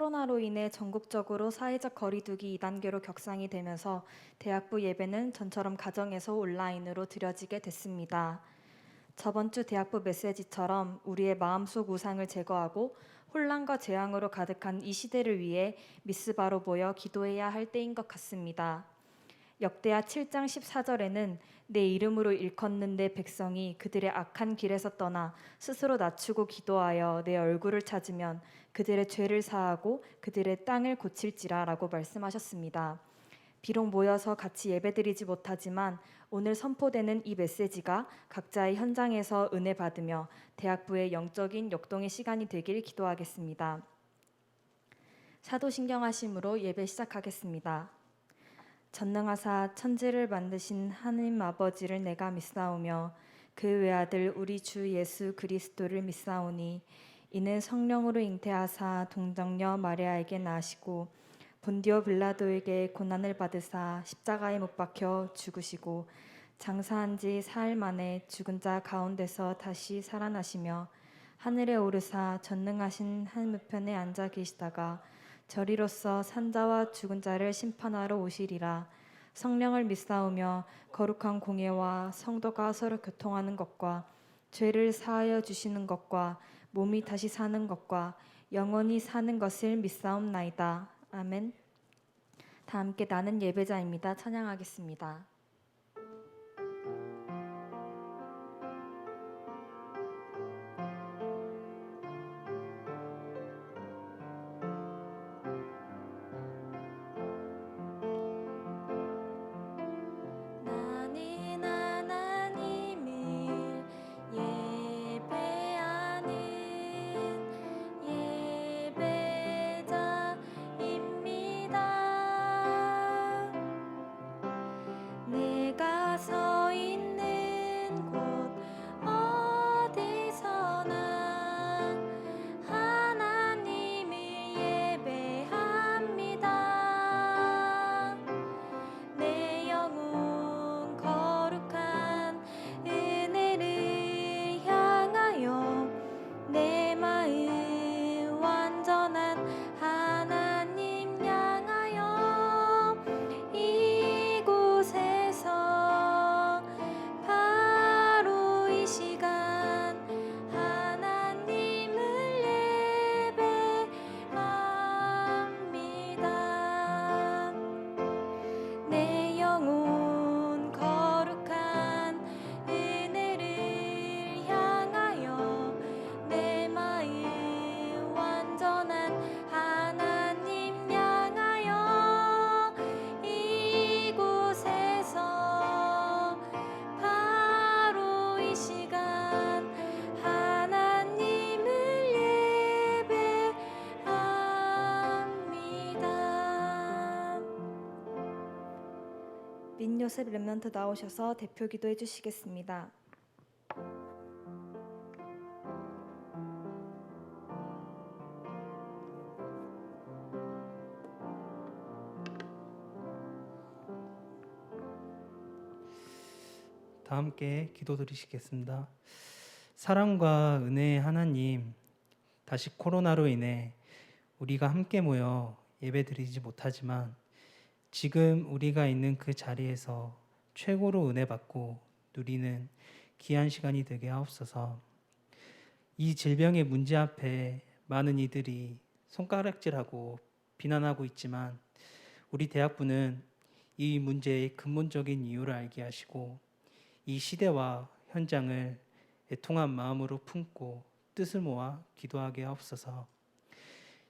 코로나로 인해 전국적으로 사회적 거리두기 2단계로 격상이 되면서 대학부 예배는 전처럼 가정에서 온라인으로 드려지게 됐습니다. 저번 주 대학부 메시지처럼 우리의 마음속 우상을 제거하고 혼란과 재앙으로 가득한 이 시대를 위해 미스바로 모여 기도해야 할 때인 것 같습니다. 역대하 7장 14절에는 내 이름으로 일컫는 내 백성이 그들의 악한 길에서 떠나 스스로 낮추고 기도하여 내 얼굴을 찾으면 그들의 죄를 사하고 그들의 땅을 고칠지라 라고 말씀하셨습니다. 비록 모여서 같이 예배드리지 못하지만 오늘 선포되는 이 메시지가 각자의 현장에서 은혜 받으며 대학부의 영적인 역동의 시간이 되길 기도하겠습니다. 사도신경하심으로 예배 시작하겠습니다. 전능하사 천지를 만드신 하나님 아버지를 내가 믿사오며 그 외아들 우리 주 예수 그리스도를 믿사오니 이는 성령으로 잉태하사 동정녀 마리아에게 나시고 본디오 빌라도에게 고난을 받으사 십자가에 못 박혀 죽으시고 장사한 지 사흘 만에 죽은 자 가운데서 다시 살아나시며 하늘에 오르사 전능하신 하늘 우편에 앉아 계시다가 저리로서 산자와 죽은 자를 심판하러 오시리라. 성령을 믿사오며 거룩한 공예와 성도가 서로 교통하는 것과 죄를 사하여 주시는 것과 몸이 다시 사는 것과 영원히 사는 것을 믿사옵나이다. 아멘. 다 함께 나는 예배자입니다. 찬양하겠습니다. 민요셉 렘넌트 나오셔서 대표 기도해 주시겠습니다. 다 함께 기도드리시겠습니다. 사랑과 은혜의 하나님, 다시 코로나로 인해 우리가 함께 모여 예배드리지 못하지만 지금 우리가 있는 그 자리에서 최고로 은혜 받고 누리는 귀한 시간이 되게 하옵소서. 이 질병의 문제 앞에 많은 이들이 손가락질하고 비난하고 있지만 우리 대학부는 이 문제의 근본적인 이유를 알게 하시고 이 시대와 현장을 애통한 마음으로 품고 뜻을 모아 기도하게 하옵소서.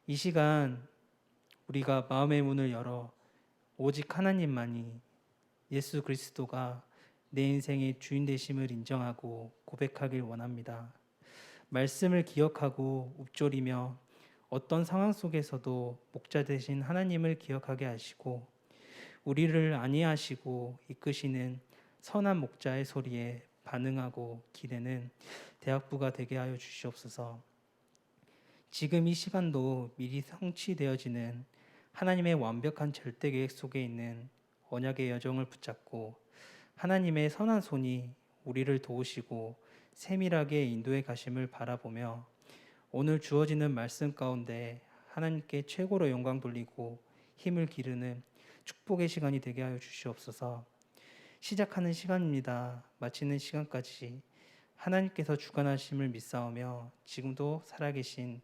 이 시간 우리가 마음의 문을 열어 오직 하나님만이 예수 그리스도가 내 인생의 주인 되심을 인정하고 고백하길 원합니다. 말씀을 기억하고 읊조리며 어떤 상황 속에서도 목자 되신 하나님을 기억하게 하시고 우리를 안위하시고 이끄시는 선한 목자의 소리에 반응하고 기대는 대학부가 되게 하여 주시옵소서. 지금 이 시간도 미리 성취되어지는 하나님의 완벽한 절대 계획 속에 있는 언약의 여정을 붙잡고 하나님의 선한 손이 우리를 도우시고 세밀하게 인도해 가심을 바라보며 오늘 주어지는 말씀 가운데 하나님께 최고로 영광 돌리고 힘을 기르는 축복의 시간이 되게 하여 주시옵소서. 시작하는 시간입니다. 마치는 시간까지 하나님께서 주관하심을 믿사오며 지금도 살아계신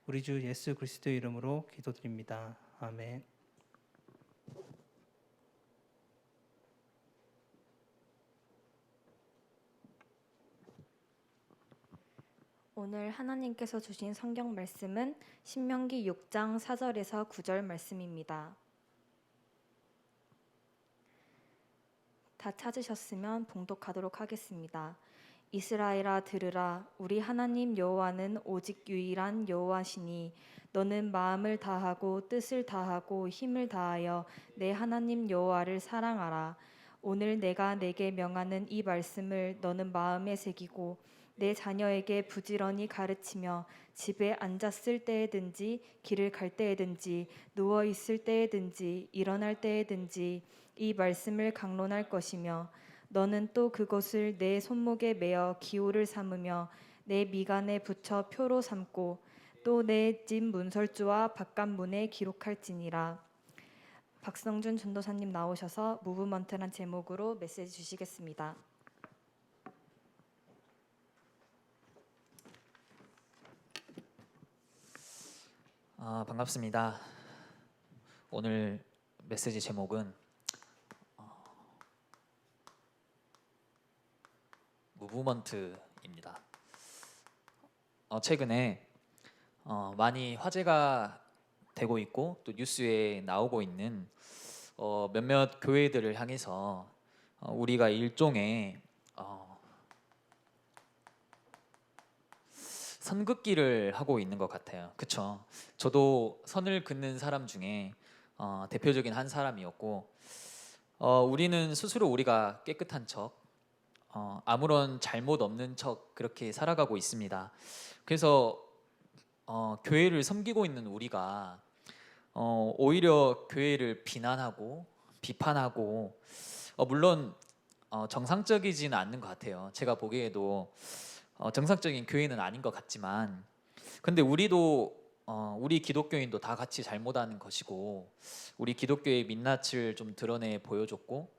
우리 주 예수 그리스도의 이름으로 기도드립니다. 아멘. 오늘 하나님께서 주신 성경 말씀은 신명기 6장 4절에서 9절 말씀입니다. 다 찾으셨으면 봉독하도록 하겠습니다. 이스라엘아 들으라, 우리 하나님 여호와는 오직 유일한 여호와시니 너는 마음을 다하고 뜻을 다하고 힘을 다하여 내 하나님 여호와를 사랑하라. 오늘 내가 내게 명하는 이 말씀을 너는 마음에 새기고 내 자녀에게 부지런히 가르치며 집에 앉았을 때에든지 길을 갈 때에든지 누워 있을 때에든지 일어날 때에든지 이 말씀을 강론할 것이며 너는 또 그것을 내 손목에 매어 기호를 삼으며 내 미간에 붙여 표로 삼고 또 내 집 문설주와 바깥문에 기록할지니라. 박성준 전도사님 나오셔서 무브먼트란 제목으로 메시지 주시겠습니다. 반갑습니다. 오늘 메시지 제목은 무브먼트입니다. 최근에 많이 화제가 되고 있고 또 뉴스에 나오고 있는 몇몇 교회들을 향해서 우리가 일종의 선긋기를 하고 있는 것 같아요. 그쵸? 저도 선을 긋는 사람 중에 대표적인 한 사람이었고 우리는 스스로 우리가 깨끗한 척 아무런 잘못 없는 척 그렇게 살아가고 있습니다. 그래서 교회를 섬기고 있는 우리가 오히려 교회를 비난하고 비판하고 물론 정상적이진 않는 것 같아요. 제가 보기에도 정상적인 교회는 아닌 것 같지만 근데 우리도 우리 기독교인도 다 같이 잘못하는 것이고 우리 기독교의 민낯을 좀 드러내 보여줬고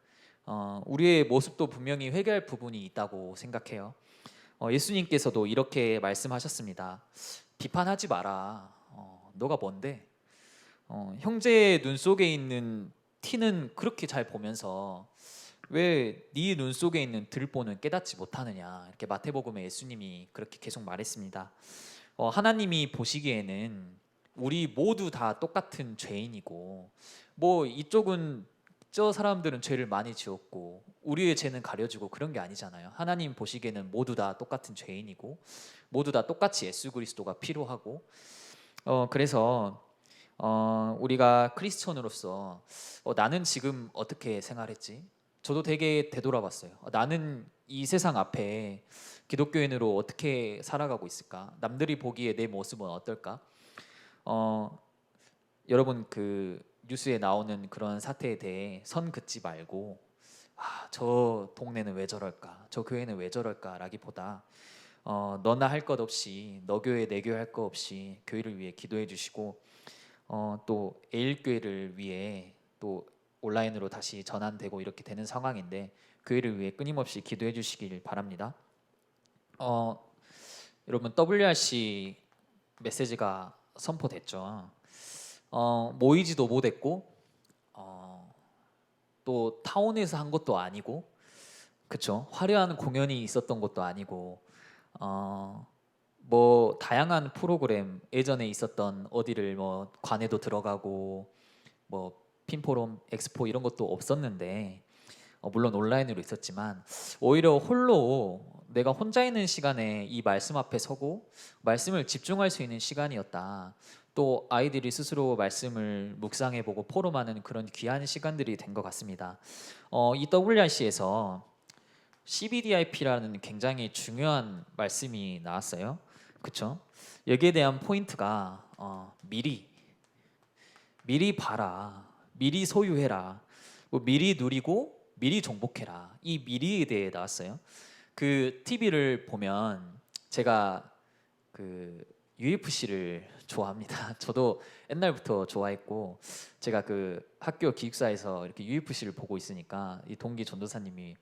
우리의 모습도 분명히 회개할 부분이 있다고 생각해요. 예수님께서도 이렇게 말씀하셨습니다. 비판하지 마라. 너가 뭔데? 형제의 눈 속에 있는 티는 그렇게 잘 보면서 왜 네 눈 속에 있는 들보는 깨닫지 못하느냐. 이렇게 마태복음에 예수님이 그렇게 계속 말했습니다. 하나님이 보시기에는 우리 모두 다 똑같은 죄인이고 뭐 이쪽은 저 사람들은 죄를 많이 지었고 우리의 죄는 가려지고 그런 게 아니잖아요. 하나님 보시기에는 모두 다 똑같은 죄인이고 모두 다 똑같이 예수 그리스도가 필요하고 그래서 우리가 크리스천으로서 나는 지금 어떻게 생활했지? 저도 되게 되돌아봤어요. 나는 이 세상 앞에 기독교인으로 어떻게 살아가고 있을까? 남들이 보기에 내 모습은 어떨까? 여러분 그 뉴스에 나오는 그런 사태에 대해 선 긋지 말고 저 동네는 왜 저럴까? 저 교회는 왜 저럴까? 라기보다 너나 할 것 없이 너 교회 내 교회 할 것 없이 교회를 위해 기도해 주시고 또 에일교회를 위해 또 온라인으로 다시 전환되고 이렇게 되는 상황인데 교회를 위해 끊임없이 기도해 주시길 바랍니다. 여러분 WRC 메시지가 선포됐죠. 모이지도 못했고 또 타운에서 한 것도 아니고 그쵸? 화려한 공연이 있었던 것도 아니고 뭐 다양한 프로그램 예전에 있었던 어디를 뭐 관에도 들어가고 뭐 핀포럼 엑스포 이런 것도 없었는데 물론 온라인으로 있었지만 오히려 홀로 내가 혼자 있는 시간에 이 말씀 앞에 서고 말씀을 집중할 수 있는 시간이었다. 또 아이들이 스스로 말씀을 묵상해보고 포럼하는 그런 귀한 시간들이 된 것 같습니다. 이 WRC에서 CBDIP라는 굉장히 중요한 말씀이 나왔어요. 그렇죠? 여기에 대한 포인트가 미리 봐라, 미리 소유해라, 뭐 미리 누리고 미리 정복해라. 이 미리에 대해 나왔어요. 그 TV를 보면 제가 그 UFC를 좋아합니다. 저도 옛날부터 좋아했고 제가 그 학교 기숙사에서 이렇게 UFC를 보고 있으니까 이 동기 전도사님이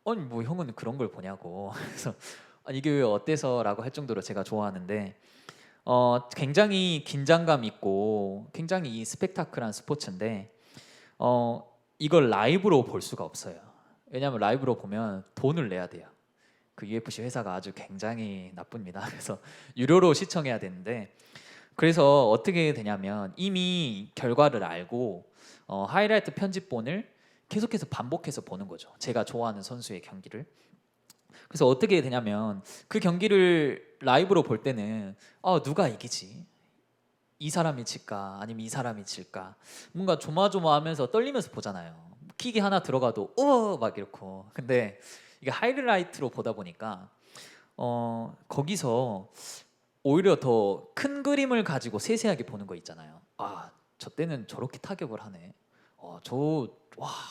아니 뭐 형은 그런 걸 보냐고 그래서 아니 이게 왜 어때서라고 할 정도로 제가 좋아하는데 굉장히 긴장감 있고 굉장히 이 스펙타클한 스포츠인데 이걸 라이브로 볼 수가 없어요. 왜냐하면 라이브로 보면 돈을 내야 돼요. 그 UFC 회사가 아주 굉장히 나쁩니다. 그래서 유료로 시청해야 되는데 그래서 어떻게 되냐면 이미 결과를 알고 하이라이트 편집본을 계속해서 반복해서 보는 거죠. 제가 좋아하는 선수의 경기를. 그래서 어떻게 되냐면 그 경기를 라이브로 볼 때는 누가 이기지? 이 사람이 질까? 아니면 이 사람이 질까? 뭔가 조마조마하면서 떨리면서 보잖아요. 킥이 하나 들어가도 막 이렇고. 근데 이게 하이라이트로 보다 보니까 거기서 오히려 더 큰 그림을 가지고 세세하게 보는 거 있잖아요. 저 때는 저렇게 타격을 하네.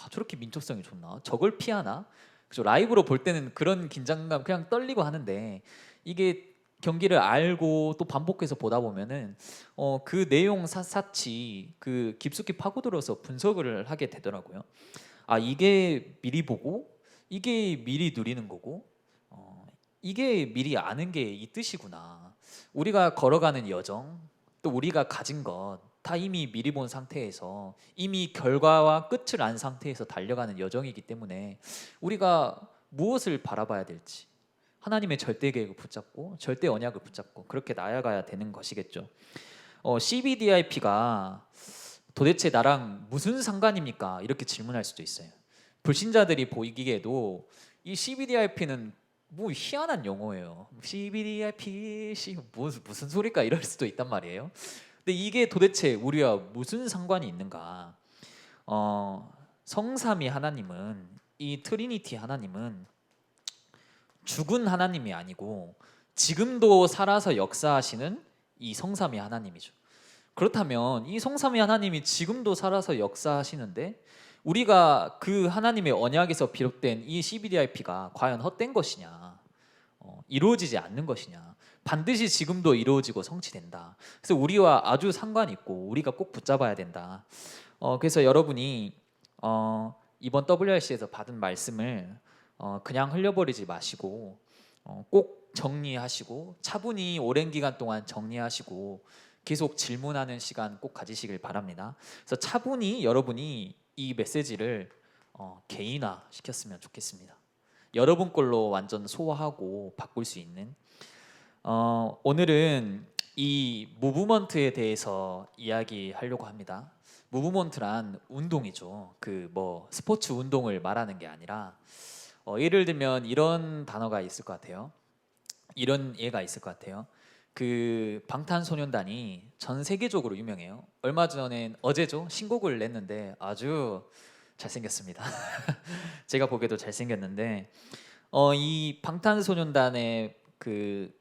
저렇게 민첩성이 좋나? 저걸 피하나? 그죠? 라이브로 볼 때는 그런 긴장감 그냥 떨리고 하는데 이게 경기를 알고 또 반복해서 보다 보면은 그 내용 샅샅이 그 깊숙이 파고들어서 분석을 하게 되더라고요. 이게 미리 보고 이게 미리 누리는 거고 이게 미리 아는 게 이 뜻이구나. 우리가 걸어가는 여정 또 우리가 가진 것 다 이미 미리 본 상태에서 이미 결과와 끝을 안 상태에서 달려가는 여정이기 때문에 우리가 무엇을 바라봐야 될지 하나님의 절대 계획을 붙잡고 절대 언약을 붙잡고 그렇게 나아가야 되는 것이겠죠. CBDIP가 도대체 나랑 무슨 상관입니까? 이렇게 질문할 수도 있어요. 불신자들이 보이기에도 이 CBDIP는 뭐 희한한 용어예요. CBDIP 무슨 소리까 이럴 수도 있단 말이에요. 근데 이게 도대체 우리와 무슨 상관이 있는가? 성삼위 하나님은 이 트리니티 하나님은 죽은 하나님이 아니고 지금도 살아서 역사하시는 이 성삼위 하나님이죠. 그렇다면 이 성삼위 하나님이 지금도 살아서 역사하시는데 우리가 그 하나님의 언약에서 비롯된 이 CBDIP가 과연 헛된 것이냐, 이루어지지 않는 것이냐, 반드시 지금도 이루어지고 성취된다. 그래서 우리와 아주 상관이 있고 우리가 꼭 붙잡아야 된다. 그래서 여러분이 이번 WRC에서 받은 말씀을 그냥 흘려버리지 마시고 꼭 정리하시고 차분히 오랜 기간 동안 정리하시고 계속 질문하는 시간 꼭 가지시길 바랍니다. 그래서 차분히 여러분이 이 메시지를 개인화 시켰으면 좋겠습니다. 여러분 걸로 완전 소화하고 바꿀 수 있는 오늘은 이 무브먼트에 대해서 이야기하려고 합니다. 무브먼트란 운동이죠. 그 뭐 스포츠 운동을 말하는 게 아니라 예를 들면 이런 단어가 있을 것 같아요. 이런 예가 있을 것 같아요. 그 방탄소년단이 전 세계적으로 유명해요. 얼마 전에 어제죠 신곡을 냈는데 아주 잘생겼습니다. 제가 보기에도 잘생겼는데 이 방탄소년단의 그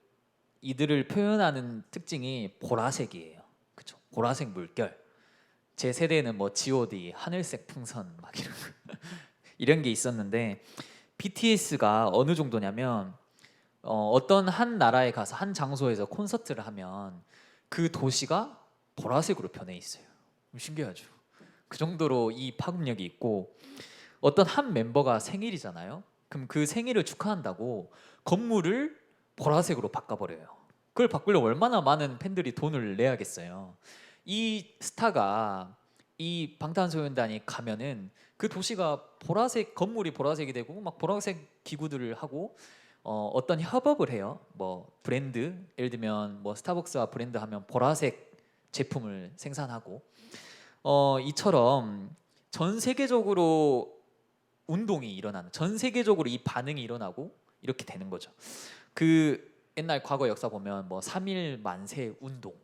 이들을 표현하는 특징이 보라색이에요. 그렇죠? 보라색 물결. 제 세대에는 뭐 G.O.D, 하늘색 풍선 막 이런 게 있었는데 BTS가 어느 정도냐면 어떤 한 나라에 가서 한 장소에서 콘서트를 하면 그 도시가 보라색으로 변해 있어요. 신기하죠. 그 정도로 이 파급력이 있고 어떤 한 멤버가 생일이잖아요. 그럼 그 생일을 축하한다고 건물을 보라색으로 바꿔버려요. 그걸 바꾸려면 얼마나 많은 팬들이 돈을 내야겠어요. 이 스타가 이 방탄소년단이 가면은 그 도시가 보라색 건물이 보라색이 되고 막 보라색 기구들을 하고 어떤 협업을 해요. 뭐 브랜드 예를 들면 뭐 스타벅스와 브랜드 하면 보라색 제품을 생산하고 이처럼 전 세계적으로 운동이 일어나는 전 세계적으로 이 반응이 일어나고 이렇게 되는 거죠. 그 옛날 과거 역사 보면 뭐 3일 만세 운동,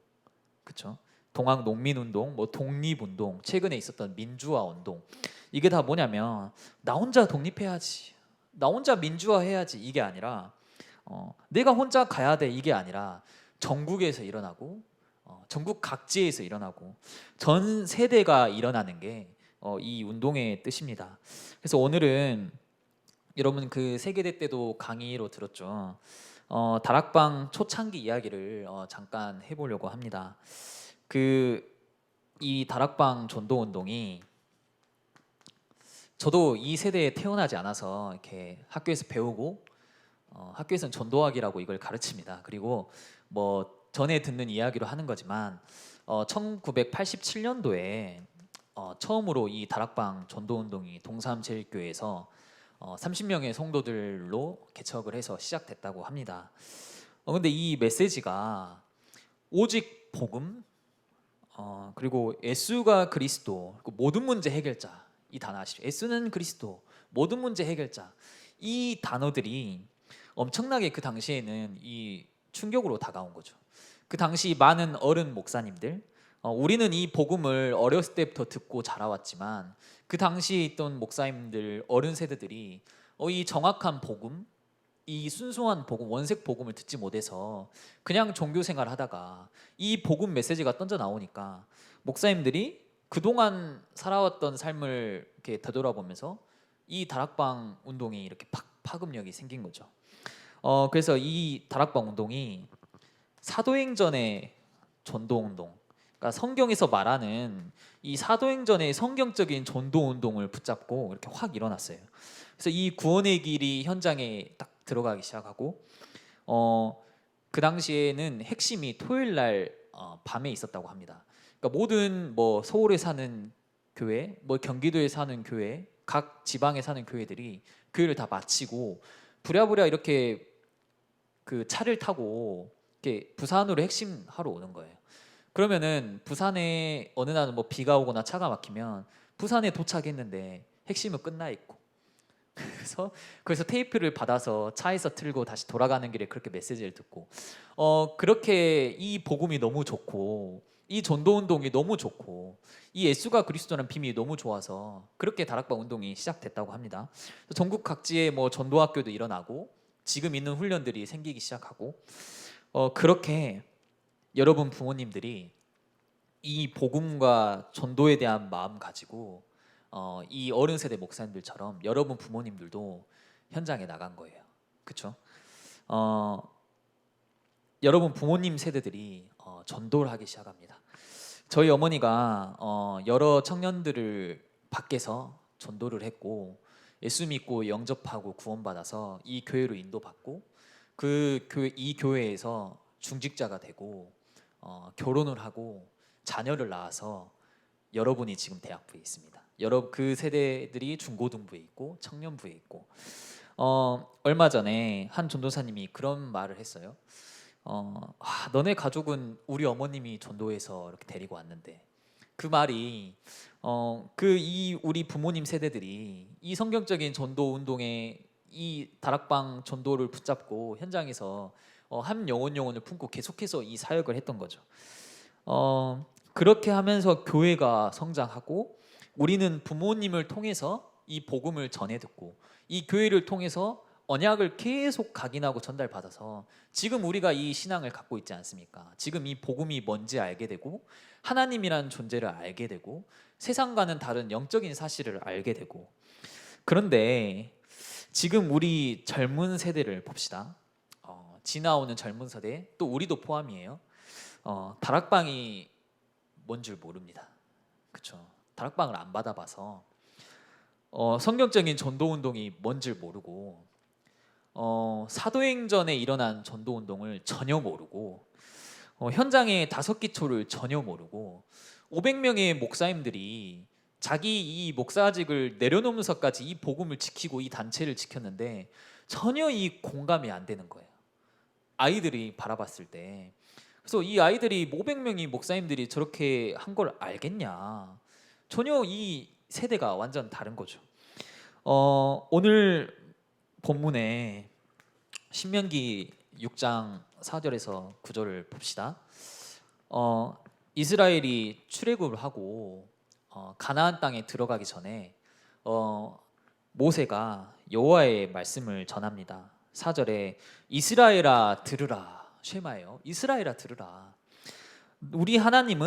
그렇죠? 동학 농민 운동, 뭐 독립 운동, 최근에 있었던 민주화 운동 이게 다 뭐냐면 나 혼자 독립해야지, 나 혼자 민주화해야지 이게 아니라 내가 혼자 가야 돼 이게 아니라 전국에서 일어나고 전국 각지에서 일어나고 전 세대가 일어나는 게 이 운동의 뜻입니다. 그래서 오늘은 여러분 그 세계대 때도 강의로 들었죠. 다락방 초창기 이야기를 잠깐 해보려고 합니다. 이 다락방 전도 운동이 저도 이 세대에 태어나지 않아서 이렇게 학교에서 배우고 학교에서는 전도학이라고 이걸 가르칩니다. 그리고 뭐 전에 듣는 이야기로 하는 거지만 1987년도에 처음으로 이 다락방 전도 운동이 동삼제일교회에서 30명의 성도들로 개척을 해서 시작됐다고 합니다. 근데 이 메시지가 오직 복음, 그리고 예수가 그리스도, 그 모든 문제 해결자, 이 단어 아시죠? 예수는 그리스도, 모든 문제 해결자, 이 단어들이 엄청나게 그 당시에는 이 충격으로 다가온 거죠. 그 당시 많은 어른 목사님들, 우리는 이 복음을 어렸을 때부터 듣고 자라왔지만 그 당시에 있던 목사님들, 어른 세대들이 이 정확한 복음, 이 순수한 복음, 원색 복음을 듣지 못해서 그냥 종교 생활을 하다가 이 복음 메시지가 던져 나오니까 목사님들이 그동안 살아왔던 삶을 이렇게 되돌아보면서 이 다락방 운동이 이렇게 파급력이 생긴 거죠. 그래서 이 다락방 운동이 사도행전의 전도 운동, 그러니까 성경에서 말하는 이 사도행전의 성경적인 전도 운동을 붙잡고 이렇게 확 일어났어요. 그래서 이 구원의 길이 현장에 딱 들어가기 시작하고 그 당시에는 핵심이 토요일 날 밤에 있었다고 합니다. 그러니까 모든 뭐 서울에 사는 교회, 뭐 경기도에 사는 교회, 각 지방에 사는 교회들이 교회를 다 마치고 부랴부랴 이렇게 그 차를 타고 이렇게 부산으로 핵심하러 오는 거예요. 그러면은 부산에 어느 날은 뭐 비가 오거나 차가 막히면 부산에 도착했는데 핵심은 끝나 있고 그래서 테이프를 받아서 차에서 틀고 다시 돌아가는 길에 그렇게 메시지를 듣고 그렇게 이 복음이 너무 좋고 이 전도 운동이 너무 좋고 이 예수가 그리스도라는 비밀이 너무 좋아서 그렇게 다락방 운동이 시작됐다고 합니다. 전국 각지에 뭐 전도학교도 일어나고 지금 있는 훈련들이 생기기 시작하고 그렇게 여러분 부모님들이 이 복음과 전도에 대한 마음 가지고 이 어른 세대 목사님들처럼 여러분 부모님들도 현장에 나간 거예요. 그렇죠? 여러분 부모님 세대들이 전도를 하기 시작합니다. 저희 어머니가 여러 청년들을 밖에서 전도를 했고 예수 믿고 영접하고 구원받아서 이 교회로 인도받고 이 교회에서 중직자가 되고 결혼을 하고 자녀를 낳아서 여러분이 지금 대학부에 있습니다. 그 세대들이 중고등부에 있고 청년부에 있고 얼마 전에 한 전도사님이 그런 말을 했어요. 너네 가족은 우리 어머님이 전도해서 이렇게 데리고 왔는데 그 말이 우리 부모님 세대들이 이 성경적인 전도 운동에 이 다락방 전도를 붙잡고 현장에서 한 영혼을 품고 계속해서 이 사역을 했던 거죠. 그렇게 하면서 교회가 성장하고 우리는 부모님을 통해서 이 복음을 전해 듣고 이 교회를 통해서 언약을 계속 각인하고 전달받아서 지금 우리가 이 신앙을 갖고 있지 않습니까? 지금 이 복음이 뭔지 알게 되고 하나님이라는 존재를 알게 되고 세상과는 다른 영적인 사실을 알게 되고 그런데 지금 우리 젊은 세대를 봅시다. 지나오는 젊은 세대 또 우리도 포함이에요. 다락방이 뭔 줄 모릅니다. 그렇죠? 다락방을 안 받아봐서 성경적인 전도 운동이 뭔 줄 모르고 사도행전에 일어난 전도 운동을 전혀 모르고 현장의 다섯기초를 전혀 모르고 500명의 목사님들이 자기 이 목사직을 내려놓으면서까지 이 복음을 지키고 이 단체를 지켰는데 전혀 이 공감이 안 되는 거예요. 아이들이 바라봤을 때. 그래서 이 아이들이 500명의 목사님들이 저렇게 한 걸 알겠냐. 전혀 이 세대가 완전 다른 거죠. 오늘 본문에 신명기 6장 4절에서 9절을 봅시다. 이스라엘이 출애굽을 하고 가나안 땅에 들어가기 전에 모세가 여호와의 말씀을 전합니다. 4절에 이스라엘아 들으라. 쉐마예요. 이스라엘아 들으라. 우리 하나님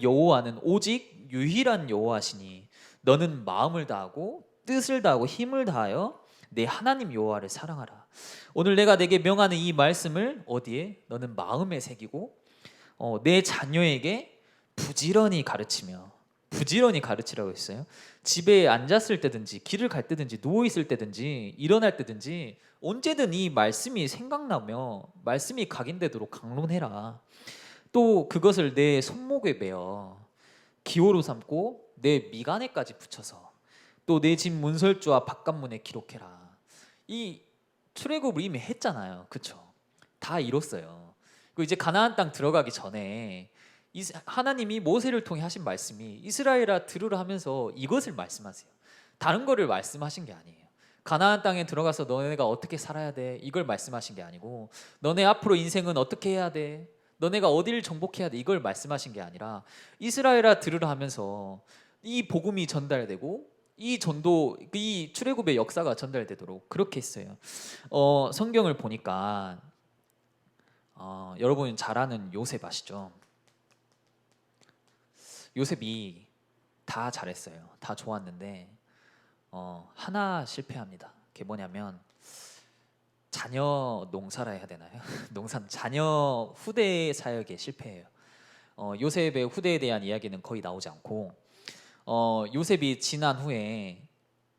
여호와는 오직 유일한 여호와시니 너는 마음을 다하고 뜻을 다하고 힘을 다하여 내 하나님 여호와를 사랑하라. 오늘 내가 내게 명하는 이 말씀을 어디에? 너는 마음에 새기고 내 자녀에게 부지런히 가르치며, 부지런히 가르치라고 했어요. 집에 앉았을 때든지 길을 갈 때든지 누워 있을 때든지 일어날 때든지 언제든 이 말씀이 생각나며 말씀이 각인되도록 강론해라. 또 그것을 내 손목에 매어 기호로 삼고 내 미간에까지 붙여서 또 내 집 문설주와 바깥문에 기록해라. 이 출애굽을 이미 했잖아요. 그쵸? 다 이뤘어요. 그 이제 가나안 땅 들어가기 전에 하나님이 모세를 통해 하신 말씀이 이스라엘아 들으라 하면서 이것을 말씀하세요. 다른 거를 말씀하신 게 아니에요. 가나안 땅에 들어가서 너네가 어떻게 살아야 돼 이걸 말씀하신 게 아니고, 너네 앞으로 인생은 어떻게 해야 돼, 너네가 어디를 정복해야 돼 이걸 말씀하신 게 아니라 이스라엘아 들으라 하면서 이 복음이 전달되고 이 전도, 이 출애굽의 역사가 전달되도록 그렇게 했어요. 성경을 보니까 여러분 잘 아는 요셉 아시죠? 요셉이 다 잘했어요. 다 좋았는데 하나 실패합니다. 그게 뭐냐면 자녀 농사라 해야 되나요? 자녀 후대 사역에 실패해요. 요셉의 후대에 대한 이야기는 거의 나오지 않고 요셉이 지난 후에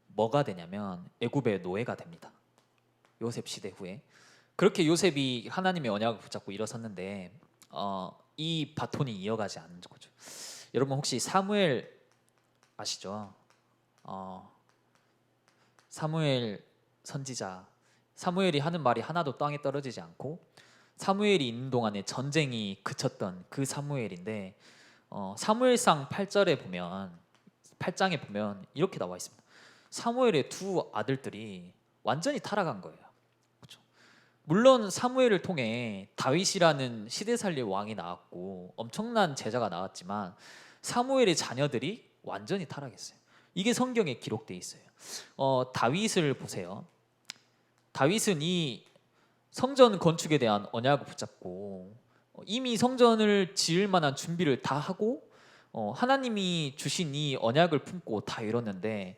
뭐가 되냐면 애굽의 노예가 됩니다. 요셉 시대 후에. 그렇게 요셉이 하나님의 언약을 붙잡고 일어섰는데 이 바톤이 이어가지 않는 거죠. 여러분 혹시 사무엘 아시죠? 사무엘 선지자, 사무엘이 하는 말이 하나도 땅에 떨어지지 않고 사무엘이 있는 동안에 전쟁이 그쳤던 그 사무엘인데 사무엘상 8장에 보면 이렇게 나와 있습니다. 사무엘의 두 아들들이 완전히 타락한 거예요. 그렇죠? 물론 사무엘을 통해 다윗이라는 시대살릴 왕이 나왔고 엄청난 제자가 나왔지만 사무엘의 자녀들이 완전히 타락했어요. 이게 성경에 기록되어 있어요. 다윗을 보세요. 다윗은 이 성전 건축에 대한 언약을 붙잡고 이미 성전을 지을 만한 준비를 다 하고 하나님이 주신 이 언약을 품고 다 이뤘는데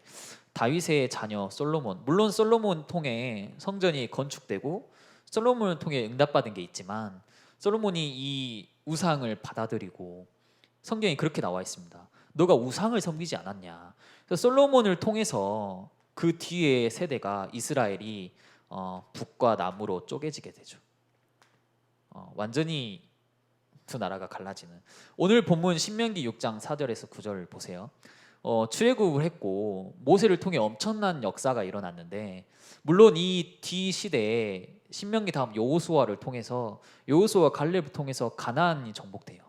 다윗의 자녀 솔로몬, 물론 솔로몬 통해 성전이 건축되고 솔로몬을 통해 응답받은 게 있지만 솔로몬이 이 우상을 받아들이고 성경에 그렇게 나와 있습니다. 너가 우상을 섬기지 않았냐. 그래서 솔로몬을 통해서 그 뒤에 세대가 이스라엘이 북과 남으로 쪼개지게 되죠. 완전히 두 나라가 갈라지는. 오늘 본문 신명기 6장 4절에서 9절 보세요. 출애굽을 했고 모세를 통해 엄청난 역사가 일어났는데 물론 이 뒤 시대에 신명기 다음 여호수아를 통해서 여호수아 갈렙을 통해서 가나안이 정복돼요.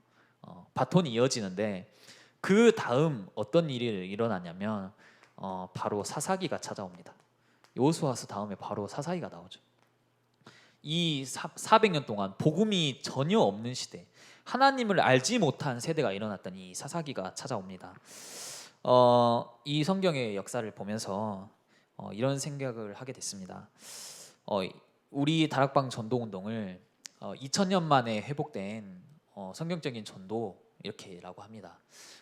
바톤이 이어지는데 그 다음 어떤 일이 일어나냐면 바로 사사기가 찾아옵니다. 여호수아서 다음에 바로 사사기가 나오죠. 이 400년 동안 복음이 전혀 없는 시대, 하나님을 알지 못한 세대가 일어났던 이 사사기가 찾아옵니다. 이 성경의 역사를 보면서 이런 생각을 하게 됐습니다. 우리 다락방 전도운동을 2000년 만에 회복된 성경적인 전도 이렇게라고 합니다.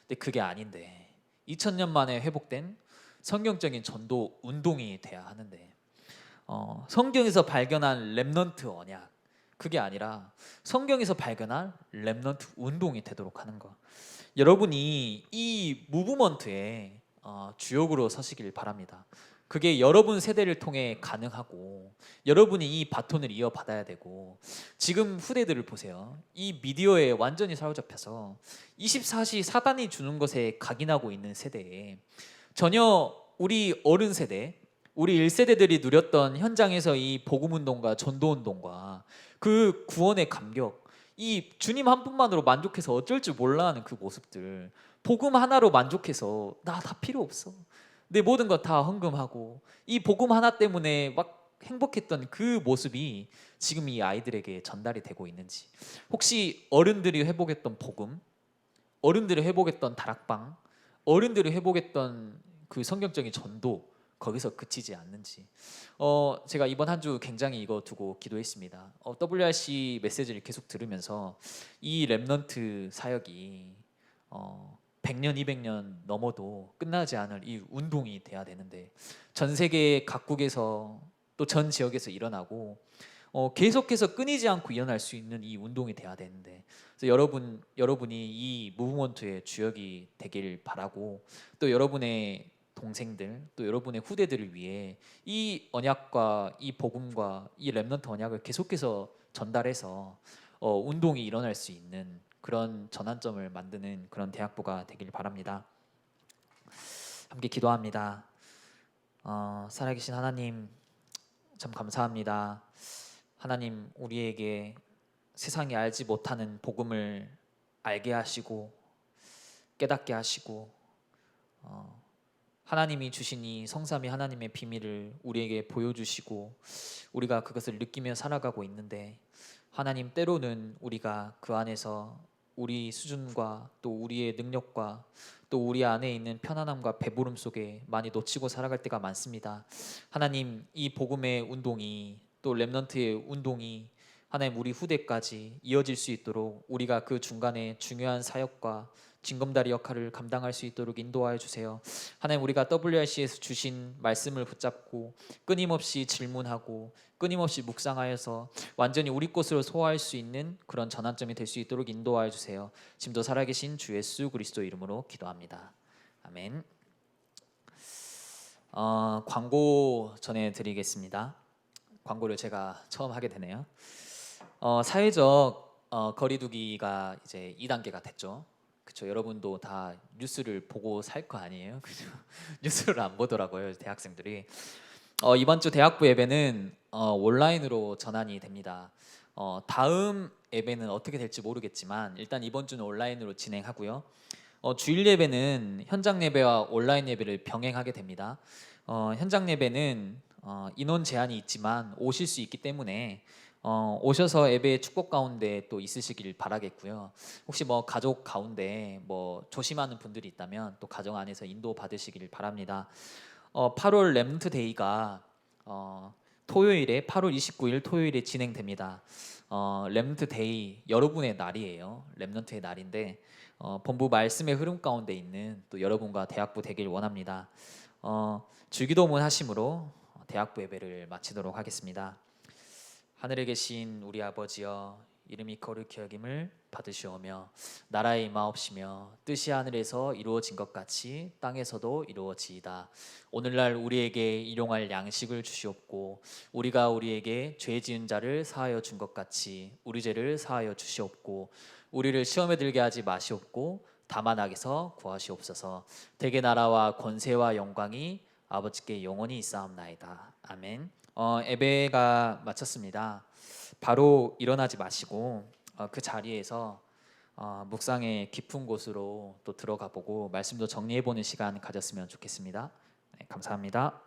근데 그게 아닌데 2000년 만에 회복된 성경적인 전도 운동이 돼야 하는데 성경에서 발견한 렘넌트 언약, 그게 아니라 성경에서 발견한 렘넌트 운동이 되도록 하는 것. 여러분이 이 무브먼트에 주역으로 서시길 바랍니다. 그게 여러분 세대를 통해 가능하고 여러분이 이 바톤을 이어받아야 되고, 지금 후대들을 보세요. 이 미디어에 완전히 사로잡혀서 24시 사단이 주는 것에 각인하고 있는 세대에 전혀 우리 어른 세대, 우리 1세대들이 누렸던 현장에서 이 복음운동과 전도운동과 그 구원의 감격, 이 주님 한 분만으로 만족해서 어쩔 줄 몰라 하는 그 모습들, 복음 하나로 만족해서 나 다 필요 없어, 내 모든 것 다 헌금하고 이 복음 하나 때문에 막 행복했던 그 모습이 지금 이 아이들에게 전달이 되고 있는지, 혹시 어른들이 회복했던 복음, 어른들이 회복했던 다락방, 어른들이 회복했던 그 성경적인 전도, 거기서 그치지 않는지. 제가 이번 한 주 굉장히 이거 두고 기도했습니다. WRC 메시지를 계속 들으면서 이 렘넌트 사역이 100년, 200년 넘어도 끝나지 않을 이 운동이 돼야 되는데 전 세계 각국에서 또 전 지역에서 일어나고 계속해서 끊이지 않고 일어날 수 있는 이 운동이 돼야 되는데 그래서 여러분이 이 무브먼트의 주역이 되길 바라고 또 여러분의 동생들 또 여러분의 후대들을 위해 이 언약과 이 복음과 이 렘넌트 언약을 계속해서 전달해서 운동이 일어날 수 있는 그런 전환점을 만드는 그런 대학부가 되길 바랍니다. 함께 기도합니다. 살아계신 하나님 참 감사합니다. 하나님 우리에게 세상이 알지 못하는 복음을 알게 하시고 깨닫게 하시고 하나님이 주신 이 성삼위 하나님의 비밀을 우리에게 보여주시고 우리가 그것을 느끼며 살아가고 있는데 하나님 때로는 우리가 그 안에서 우리 수준과 또 우리의 능력과 또 우리 안에 있는 편안함과 배부름 속에 많이 놓치고 살아갈 때가 많습니다. 하나님 이 복음의 운동이 또 렘넌트의 운동이 하나님 우리 후대까지 이어질 수 있도록 우리가 그 중간에 중요한 사역과 징검다리 역할을 감당할 수 있도록 인도하여 주세요. 하나님 우리가 WRC에서 주신 말씀을 붙잡고 끊임없이 질문하고 끊임없이 묵상하여서 완전히 우리 것으로 소화할 수 있는 그런 전환점이 될 수 있도록 인도하여 주세요. 지금도 살아계신 주 예수 그리스도 이름으로 기도합니다. 아멘. 광고 전해드리겠습니다. 광고를 제가 처음 하게 되네요. 사회적 거리두기가 이제 2단계가 됐죠. 그렇죠. 여러분도 다 뉴스를 보고 살 거 아니에요? 그죠? 뉴스를 안 보더라고요, 대학생들이. 이번 주 대학부 예배는 온라인으로 전환이 됩니다. 다음 예배는 어떻게 될지 모르겠지만 일단 이번 주는 온라인으로 진행하고요. 주일 예배는 현장 예배와 온라인 예배를 병행하게 됩니다. 현장 예배는 인원 제한이 있지만 오실 수 있기 때문에 오셔서 예배 축복 가운데 또 있으시길 바라겠고요. 혹시 뭐 가족 가운데 뭐 조심하는 분들이 있다면 또 가정 안에서 인도 받으시길 바랍니다. 8월 렘넌트 데이가 토요일에 8월 29일 토요일에 진행됩니다. 렘넌트 데이 여러분의 날이에요. 렘넌트의 날인데 본부 말씀의 흐름 가운데 있는 또 여러분과 대학부 되길 원합니다. 주기도문 하심으로 대학부 예배를 마치도록 하겠습니다. 하늘에 계신 우리 아버지여 이름이 거룩히 여김을 받으시오며 나라의 임하옵시며 뜻이 하늘에서 이루어진 것 같이 땅에서도 이루어지이다. 오늘날 우리에게 일용할 양식을 주시옵고 우리가 우리에게 죄 지은 자를 사하여 준 것 같이 우리 죄를 사하여 주시옵고 우리를 시험에 들게 하지 마시옵고 다만 악에서 구하시옵소서. 대개 나라와 권세와 영광이 아버지께 영원히 있사옵나이다. 아멘. 예배가 마쳤습니다. 바로 일어나지 마시고 그 자리에서 묵상의 깊은 곳으로 또 들어가 보고 말씀도 정리해 보는 시간 가졌으면 좋겠습니다. 네, 감사합니다.